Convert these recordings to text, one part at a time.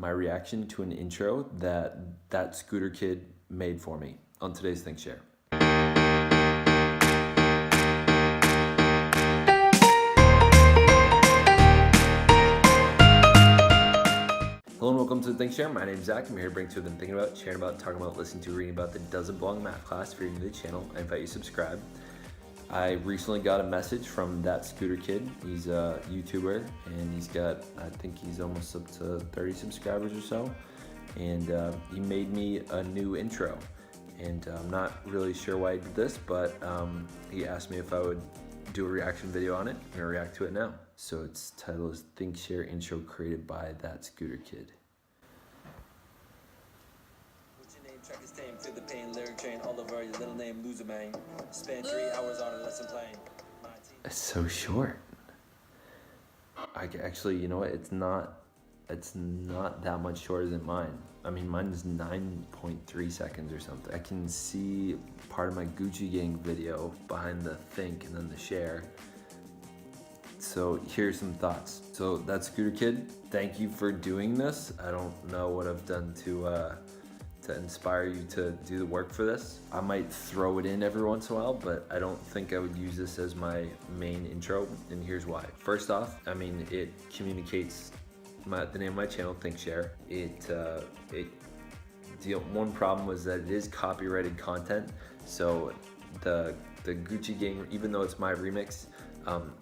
my reaction to an intro that Scooter Kid made for me on today's ThinkShare. Hello and welcome to ThinkShare. My name is Zach. I'm here to bring to you what I'm thinking about, sharing about, talking about, listening to, reading about the Doesn't Belong Math class. If you're new to the channel, I invite you to subscribe. I recently got a message from that Scooter Kid. He's a YouTuber and he's got, I think he's almost up to 30 subscribers or so. And he made me a new intro. And I'm not really sure why he did this, but he asked me if I would do a reaction video on it. I'm gonna react to it now. So its title is ThinkShare Intro, created by that Scooter Kid. Track his name, feel the pain, lyric train all over your little name, loser man. Spend 3 hours on a lesson playing. It's so short. Actually, you know what? It's not that much shorter than mine. I mean, mine is 9.3 seconds or something. I can see part of my Gucci Gang video behind the think and then the share. So here's some thoughts. So that's Scooter Kid. Thank you for doing this. I don't know what I've done to inspire you to do the work for this. I might throw it in every once in a while, but I don't think I would use this as my main intro, and here's why. First off, I mean, it communicates the name of my channel, ThinkShare. The one problem was that it is copyrighted content, so the Gucci Gang, even though it's my remix,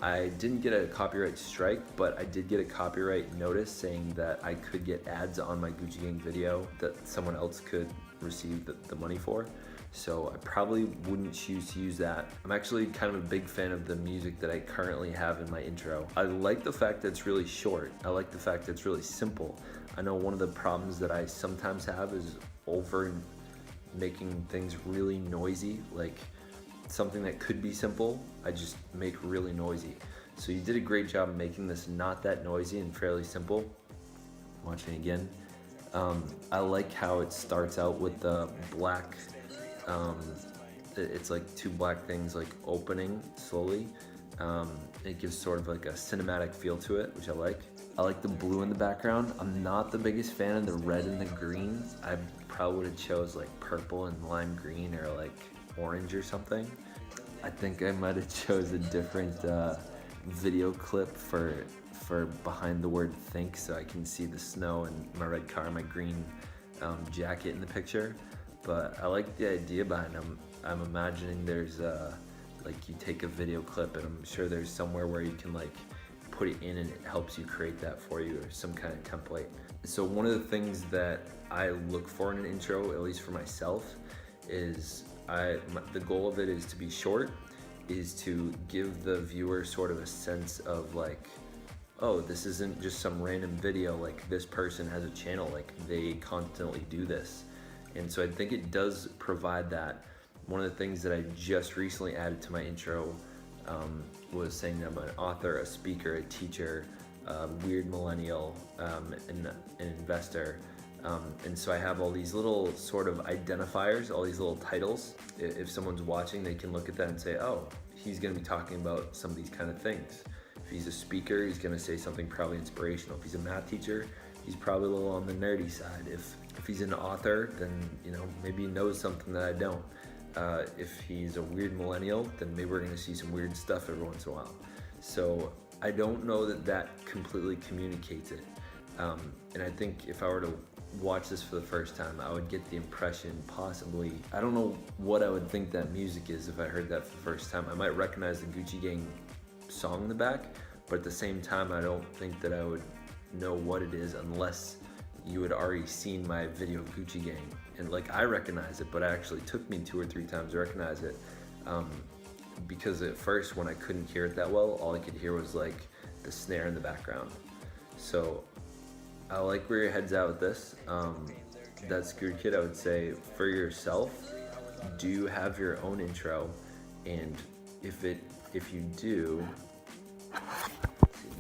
I didn't get a copyright strike, but I did get a copyright notice saying that I could get ads on my Gucci Gang video that someone else could receive the money for. So I probably wouldn't choose to use that. I'm actually kind of a big fan of the music that I currently have in my intro. I like the fact that it's really short. I like the fact that it's really simple. I know one of the problems that I sometimes have is over making things really noisy, like something that could be simple, I just make really noisy. So you did a great job making this not that noisy and fairly simple. Watching again. I like how it starts out with the black, it's like two black things like opening slowly. It gives sort of like a cinematic feel to it, which I like. I like the blue in the background. I'm not the biggest fan of the red and the green. I probably would have chose like purple and lime green or like orange or something. I think I might have chose a different video clip for behind the word think, so I can see the snow and my red car, my green jacket in the picture. But I like the idea behind them. I'm imagining there's like you take a video clip and I'm sure there's somewhere where you can like put it in and it helps you create that for you, or some kind of template. So one of the things that I look for in an intro, at least for myself, is the goal of it is to be short, is to give the viewer sort of a sense of like, oh, this isn't just some random video, like this person has a channel, like they constantly do this. And so I think it does provide that. One of the things that I just recently added to my intro was saying that I'm an author, a speaker, a teacher, a weird millennial, an investor. And so I have all these little sort of identifiers, all these little titles. If someone's watching, they can look at that and say, oh, he's gonna be talking about some of these kind of things. If he's a speaker, he's gonna say something probably inspirational. If he's a math teacher, he's probably a little on the nerdy side. If he's an author, then you know, maybe he knows something that I don't. If he's a weird millennial, then maybe we're gonna see some weird stuff every once in a while. So I don't know that completely communicates it. And I think if I were to watch this for the first time, I would get the impression possibly, I don't know what I would think that music is if I heard that for the first time. I might recognize the Gucci Gang song in the back, but at the same time, I don't think that I would know what it is unless you had already seen my video of Gucci Gang. And like, I recognize it, but it actually took me 2 or 3 times to recognize it. Because at first, when I couldn't hear it that well, all I could hear was like the snare in the background. So I like where your head's at with this. That Scooter Kid, I would say for yourself, do have your own intro, and if you do,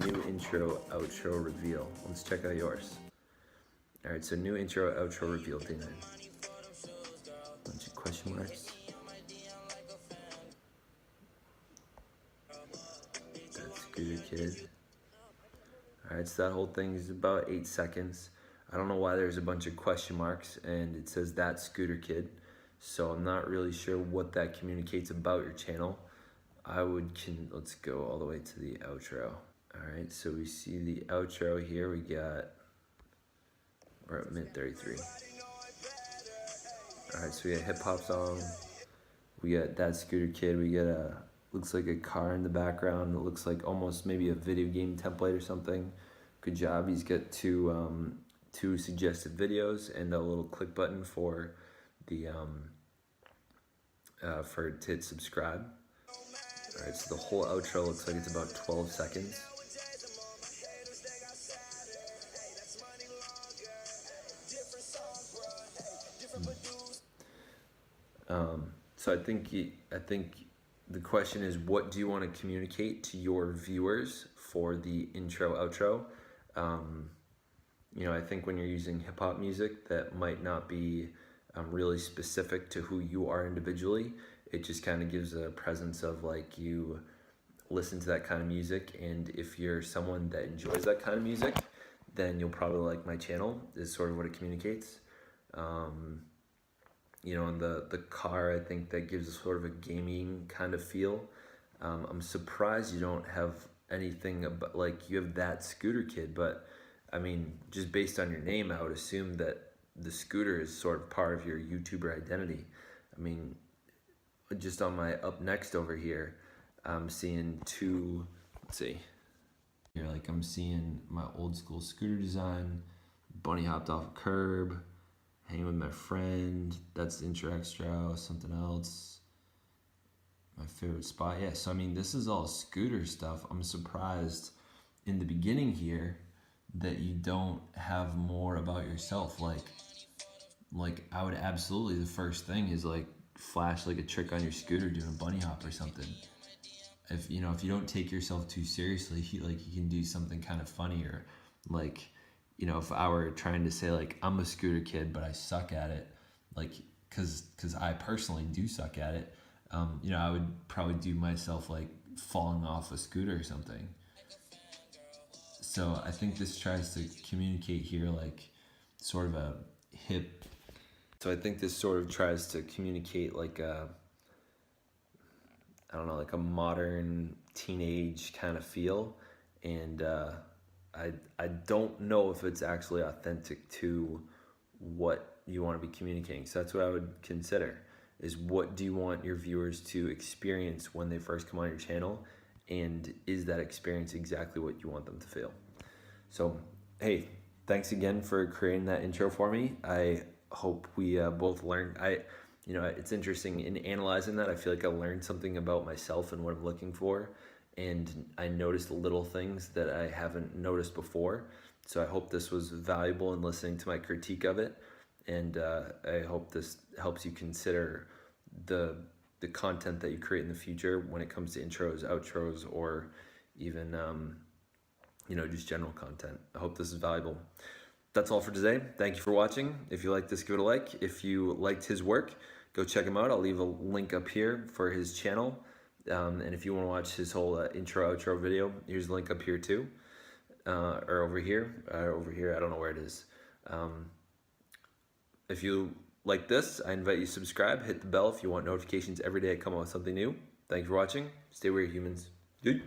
new intro, outro, reveal. Let's check out yours. All right, so new intro, outro, reveal, D9. Bunch of question marks. That's Scooter Kid. All right, so that whole thing is about 8 seconds. I don't know why there's a bunch of question marks and it says that Scooter Kid. So I'm not really sure what that communicates about your channel. Let's go all the way to the outro. All right, so we see the outro here. We're at minute 33. All right, so we got a hip hop song. We got that Scooter Kid. We got looks like a car in the background. It looks like almost maybe a video game template or something. Good job. He's got two suggested videos and a little click button for the to hit subscribe. All right, so the whole outro looks like it's about 12 seconds. So I think the question is, what do you want to communicate to your viewers for the intro outro? You know, I think when you're using hip hop music, that might not be really specific to who you are individually. It just kind of gives a presence of like you listen to that kind of music, and if you're someone that enjoys that kind of music, then you'll probably like my channel, is sort of what it communicates. You know, in the car, I think that gives a sort of a gaming kind of feel. I'm surprised you don't have anything about, like, you have that Scooter Kid, but I mean, just based on your name, I would assume that the scooter is sort of part of your YouTuber identity. I mean, just on my up next over here, I'm seeing let's see. Here, like, I'm seeing my old school scooter design, bunny hopped off a curb, hanging with my friend, that's the intro extra, something else. My favorite spot, yeah, so I mean, this is all scooter stuff. I'm surprised in the beginning here that you don't have more about yourself. Like I would absolutely, the first thing is like flash like a trick on your scooter doing a bunny hop or something. If you don't take yourself too seriously, you can do something kind of funny, or like, you know, if I were trying to say like I'm a scooter kid but I suck at it, like cause I personally do suck at it, you know, I would probably do myself like falling off a scooter or something. So I think this tries to communicate here like sort of a hip. So I think this sort of tries to communicate like I don't know, like a modern teenage kind of feel. And I don't know if it's actually authentic to what you want to be communicating. So that's what I would consider, is what do you want your viewers to experience when they first come on your channel, and is that experience exactly what you want them to feel? So, hey, thanks again for creating that intro for me. I hope we both learned. You know, it's interesting in analyzing that. I feel like I learned something about myself and what I'm looking for, and I noticed little things that I haven't noticed before. So I hope this was valuable in listening to my critique of it, and I hope this helps you consider the content that you create in the future when it comes to intros, outros, or even you know, just general content. I hope this is valuable. That's all for today. Thank you for watching. If you liked this, give it a like. If you liked his work, go check him out. I'll leave a link up here for his channel. And if you want to watch his whole intro, outro video, here's a link up here too. Or over here. I don't know where it is. If you like this, I invite you to subscribe. Hit the bell if you want notifications every day I come out with something new. Thank you for watching. Stay weird, humans. Good.